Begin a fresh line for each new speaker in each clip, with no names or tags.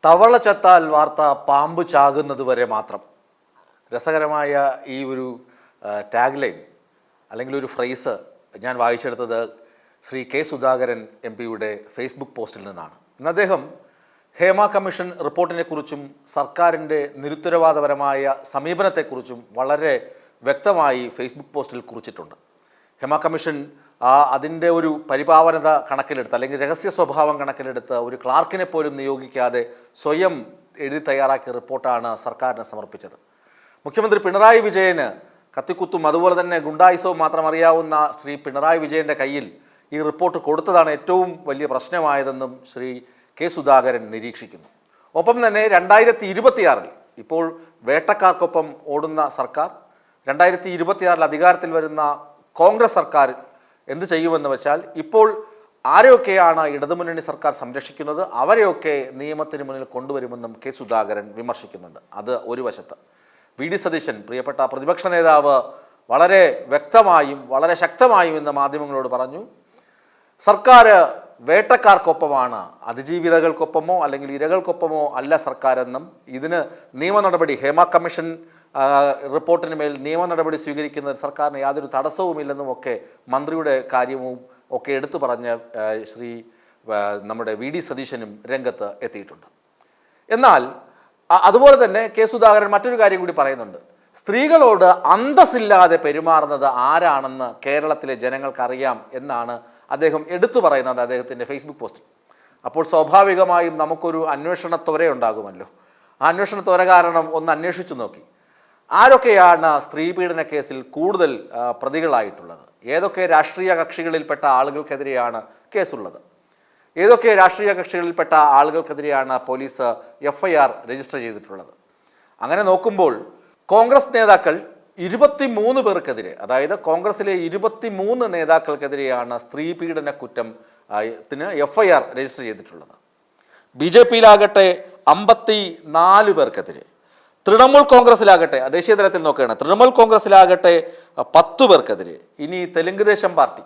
തവള ചത്താൽ വാർത്ത പാമ്പ് ചാകുന്നത് വരെ മാത്രം. രസകരമായ ഈ ഒരു ടാഗ് ലൈൻ അല്ലെങ്കിൽ ഒരു ഫ്രേസ് ഞാൻ വായിച്ചെടുത്തത് ശ്രീ കെ സുധാകരൻ MP-യുടെ ഫേസ്ബുക്ക് പോസ്റ്റിൽ നിന്നാണ്. ഇന്ന് അദ്ദേഹം ഹേമ കമ്മീഷൻ റിപ്പോർട്ടിനെക്കുറിച്ചും സർക്കാരിൻ്റെ നിരുത്തരവാദപരമായ സമീപനത്തെക്കുറിച്ചും വളരെ വ്യക്തമായി ഫേസ്ബുക്ക് പോസ്റ്റിൽ കുറിച്ചിട്ടുണ്ട്. ഹേമ കമ്മീഷൻ അതിൻ്റെ ഒരു പരിപാവനത കണക്കിലെടുത്ത് അല്ലെങ്കിൽ രഹസ്യ സ്വഭാവം കണക്കിലെടുത്ത് ഒരു ക്ലാർക്കിനെ പോലും നിയോഗിക്കാതെ സ്വയം എഴുതി തയ്യാറാക്കിയ റിപ്പോർട്ടാണ് സർക്കാരിന് സമർപ്പിച്ചത്. മുഖ്യമന്ത്രി പിണറായി വിജയന് കത്തിക്കുത്തും അതുപോലെ തന്നെ ഗുണ്ടായിസവും മാത്രം അറിയാവുന്ന ശ്രീ പിണറായി വിജയൻ്റെ കയ്യിൽ ഈ റിപ്പോർട്ട് കൊടുത്തതാണ് ഏറ്റവും വലിയ പ്രശ്നമായതെന്നും ശ്രീ കെ സുധാകരൻ നിരീക്ഷിക്കുന്നു. ഒപ്പം തന്നെ 2026 ഇപ്പോൾ വേട്ടക്കാർക്കൊപ്പം ഓടുന്ന സർക്കാർ 2026 അധികാരത്തിൽ വരുന്ന കോൺഗ്രസ് സർക്കാർ എന്ത് ചെയ്യുമെന്ന് വെച്ചാൽ ഇപ്പോൾ ആരെയൊക്കെയാണ് ഇടതുമുന്നണി സർക്കാർ സംരക്ഷിക്കുന്നത് അവരെയൊക്കെ നിയമത്തിന് മുന്നിൽ കൊണ്ടുവരുമെന്നും കെ സുധാകരൻ വിമർശിക്കുന്നുണ്ട്. അത് ഒരു വശത്ത്. VD സതീശൻ പ്രിയപ്പെട്ട പ്രതിപക്ഷ നേതാവ് വളരെ വ്യക്തമായും വളരെ ശക്തമായും ഇന്ന് മാധ്യമങ്ങളോട് പറഞ്ഞു, സർക്കാർ വേട്ടക്കാർക്കൊപ്പമാണ്, അതിജീവിതകൾക്കൊപ്പമോ അല്ലെങ്കിൽ ഇരകൾക്കൊപ്പമോ അല്ല സർക്കാരെന്നും ഇതിന് നിയമ നടപടി ഹേമ കമ്മീഷൻ റിപ്പോർട്ടിന് മേൽ നിയമ നടപടി സ്വീകരിക്കുന്നതിൽ സർക്കാരിന് യാതൊരു തടസ്സവുമില്ലെന്നും ഒക്കെ മന്ത്രിയുടെ കാര്യവും ഒക്കെ എടുത്തു പറഞ്ഞ ശ്രീ നമ്മുടെ VD സതീശനും രംഗത്ത് എത്തിയിട്ടുണ്ട്. എന്നാൽ അതുപോലെ തന്നെ കെ സുധാകരൻ മറ്റൊരു കാര്യം കൂടി പറയുന്നുണ്ട്. സ്ത്രീകളോട് അന്തസ്സില്ലാതെ പെരുമാറുന്നത് ആരാണെന്ന് കേരളത്തിലെ ജനങ്ങൾക്കറിയാം എന്നാണ് അദ്ദേഹം എടുത്തു പറയുന്നത് അദ്ദേഹത്തിൻ്റെ ഫേസ്ബുക്ക് പോസ്റ്റിൽ. അപ്പോൾ സ്വാഭാവികമായും നമുക്കൊരു അന്വേഷണ ത്വര ഉണ്ടാകുമല്ലോ. ആ അന്വേഷണ ത്വര കാരണം ഒന്ന് അന്വേഷിച്ചു നോക്കി ആരൊക്കെയാണ് സ്ത്രീ പീഡന കേസിൽ കൂടുതൽ പ്രതികളായിട്ടുള്ളത്, ഏതൊക്കെ രാഷ്ട്രീയ കക്ഷികളിൽപ്പെട്ട ആളുകൾക്കെതിരെയാണ് കേസുള്ളത്, ഏതൊക്കെ രാഷ്ട്രീയ കക്ഷികളിൽപ്പെട്ട ആളുകൾക്കെതിരെയാണ് പോലീസ് FIR രജിസ്റ്റർ ചെയ്തിട്ടുള്ളത്. അങ്ങനെ നോക്കുമ്പോൾ കോൺഗ്രസ് നേതാക്കൾ 23 പേർക്കെതിരെ, അതായത് കോൺഗ്രസിലെ 23 നേതാക്കൾക്കെതിരെയാണ് സ്ത്രീ പീഡന കുറ്റത്തിന് FIR രജിസ്റ്റർ ചെയ്തിട്ടുള്ളത്. BJP-യിലാകട്ടെ 54 പേർക്കെതിരെ, തൃണമൂൽ കോൺഗ്രസിലാകട്ടെ ദേശീയ തലത്തിൽ നോക്കുകയാണ്, തൃണമൂൽ കോൺഗ്രസിലാകട്ടെ 10 പേർക്കെതിരെ, ഇനി തെലുങ്ക് ദേശം പാർട്ടി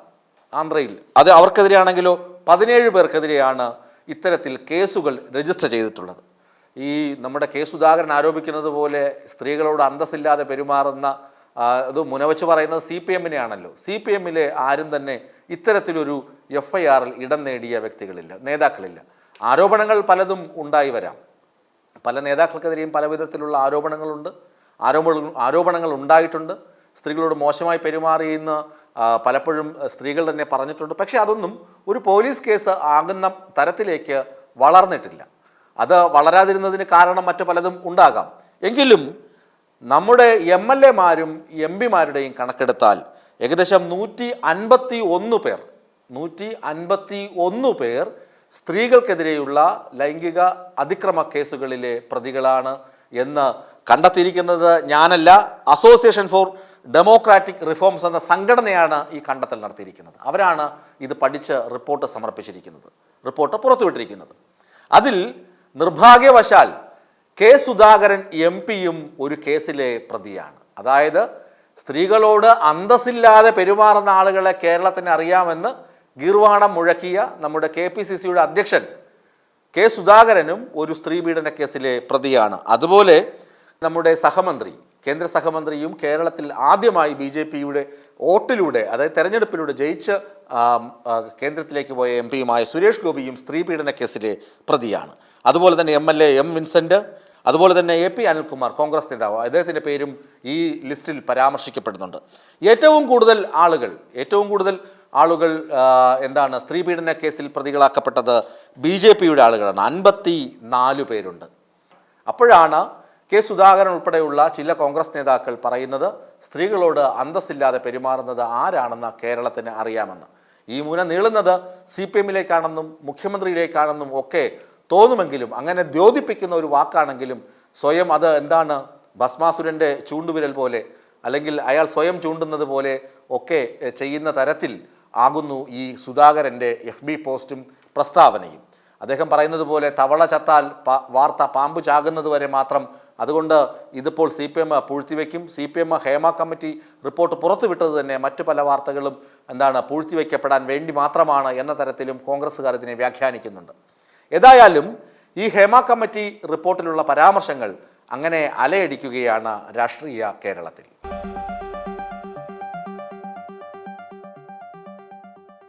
ആന്ധ്രയിൽ അത് അവർക്കെതിരെയാണെങ്കിലോ 17 പേർക്കെതിരെയാണ് ഇത്തരത്തിൽ കേസുകൾ രജിസ്റ്റർ ചെയ്തിട്ടുള്ളത്. ഈ നമ്മുടെ കെ സുധാകരൻ ആരോപിക്കുന്നത് പോലെ സ്ത്രീകളോട് അന്തസ്സില്ലാതെ പെരുമാറുന്ന അത് മുനവച്ച് പറയുന്നത് CPM-നെയാണല്ലോ. CPM-ലെ ആരും തന്നെ ഇത്തരത്തിലൊരു FIR-ൽ ഇടം നേടിയ വ്യക്തികളില്ല, നേതാക്കളില്ല. ആരോപണങ്ങൾ പലതും ഉണ്ടായി വരാം, പല നേതാക്കൾക്കെതിരെയും പല വിധത്തിലുള്ള ആരോപണങ്ങളുണ്ട്, ആരോപണങ്ങൾ ഉണ്ടായിട്ടുണ്ട്. സ്ത്രീകളോട് മോശമായി പെരുമാറിയെന്ന് പലപ്പോഴും സ്ത്രീകൾ തന്നെ പറഞ്ഞിട്ടുണ്ട്. പക്ഷേ അതൊന്നും ഒരു പോലീസ് കേസ് ആകുന്ന തരത്തിലേക്ക് വളർന്നിട്ടില്ല. അത് വളരാതിരുന്നതിന് കാരണം മറ്റു പലതും ഉണ്ടാകാം. എങ്കിലും നമ്മുടെ MLA-മാരും MP-മാരുടെയും കണക്കെടുത്താൽ ഏകദേശം 151 പേർ സ്ത്രീകൾക്കെതിരെയുള്ള ലൈംഗിക അതിക്രമ കേസുകളിലെ പ്രതികളാണ് എന്ന് കണ്ടെത്തിയിരിക്കുന്നത് ഞാനല്ല, അസോസിയേഷൻ ഫോർ ഡെമോക്രാറ്റിക് റിഫോംസ് എന്ന സംഘടനയാണ് ഈ കണ്ടെത്തൽ നടത്തിയിരിക്കുന്നത്. അവരാണ് ഇത് പഠിച്ച് റിപ്പോർട്ട് സമർപ്പിച്ചിരിക്കുന്നത്, റിപ്പോർട്ട് പുറത്തുവിട്ടിരിക്കുന്നത്. അതിൽ നിർഭാഗ്യവശാൽ കെ സുധാകരൻ MP-യും ഒരു കേസിലെ പ്രതിയാണ്. അതായത് സ്ത്രീകളോട് അന്തസ്സില്ലാതെ പെരുമാറുന്ന ആളുകളെ കേരളത്തിന് അറിയാമെന്ന് ഗീർവാണം മുഴക്കിയ നമ്മുടെ KPCC-യുടെ അധ്യക്ഷൻ കെ സുധാകരനും ഒരു സ്ത്രീ പീഡന കേസിലെ പ്രതിയാണ്. അതുപോലെ നമ്മുടെ സഹമന്ത്രി, കേന്ദ്ര സഹമന്ത്രിയും കേരളത്തിൽ ആദ്യമായി BJP-യുടെ വോട്ടിലൂടെ അതായത് തെരഞ്ഞെടുപ്പിലൂടെ ജയിച്ച് കേന്ദ്രത്തിലേക്ക് പോയ MP-യുമായ സുരേഷ് ഗോപിയും സ്ത്രീ പീഡന കേസിലെ പ്രതിയാണ്. അതുപോലെ തന്നെ MLA M. വിൻസെൻ്റ്, അതുപോലെ തന്നെ AP അനിൽകുമാർ കോൺഗ്രസ് നേതാവ്, അദ്ദേഹത്തിൻ്റെ പേരും ഈ ലിസ്റ്റിൽ പരാമർശിക്കപ്പെടുന്നുണ്ട്. ഏറ്റവും കൂടുതൽ ആളുകൾ എന്താണ് സ്ത്രീ പീഡന കേസിൽ പ്രതികളാക്കപ്പെട്ടത് BJP-യുടെ ആളുകളാണ്, 54 പേരുണ്ട്. അപ്പോഴാണ് കെ സുധാകരൻ ഉൾപ്പെടെയുള്ള ചില കോൺഗ്രസ് നേതാക്കൾ പറയുന്നത് സ്ത്രീകളോട് അന്തസ്സില്ലാതെ പെരുമാറുന്നത് ആരാണെന്ന് കേരളത്തിന് അറിയാമെന്ന്. ഈ മുന നീളുന്നത് CPM-ലേക്കാണെന്നും മുഖ്യമന്ത്രിയിലേക്കാണെന്നും ഒക്കെ തോന്നുമെങ്കിലും അങ്ങനെ ദ്യോതിപ്പിക്കുന്ന ഒരു വാക്കാണെങ്കിലും സ്വയം അത് എന്താണ് ഭസ്മാസുരൻ്റെ ചൂണ്ടുവിരൽ പോലെ അല്ലെങ്കിൽ അയാൾ സ്വയം ചൂണ്ടുന്നത് പോലെ ഒക്കെ ചെയ്യുന്ന തരത്തിൽ ആകുന്നു ഈ സുധാകരൻ്റെ FB പോസ്റ്റും പ്രസ്താവനയും. അദ്ദേഹം പറയുന്നത് പോലെ തവള ചത്താൽ വാർത്ത പാമ്പ് ചാകുന്നത് വരെ മാത്രം, അതുകൊണ്ട് ഇതിപ്പോൾ CPM പൂഴ്ത്തിവെക്കും. CPM Hema committee report പുറത്തുവിട്ടത് തന്നെ മറ്റു പല വാർത്തകളും പൂഴ്ത്തിവെക്കപ്പെടാൻ വേണ്ടി മാത്രമാണ് എന്ന തരത്തിലും കോൺഗ്രസ്സുകാർ ഇതിനെ വ്യാഖ്യാനിക്കുന്നുണ്ട്. ഏതായാലും ഈ ഹേമ കമ്മിറ്റി റിപ്പോർട്ടിലുള്ള പരാമർശങ്ങൾ അങ്ങനെ അലയടിക്കുകയാണ് രാഷ്ട്രീയ കേരളത്തിൽ.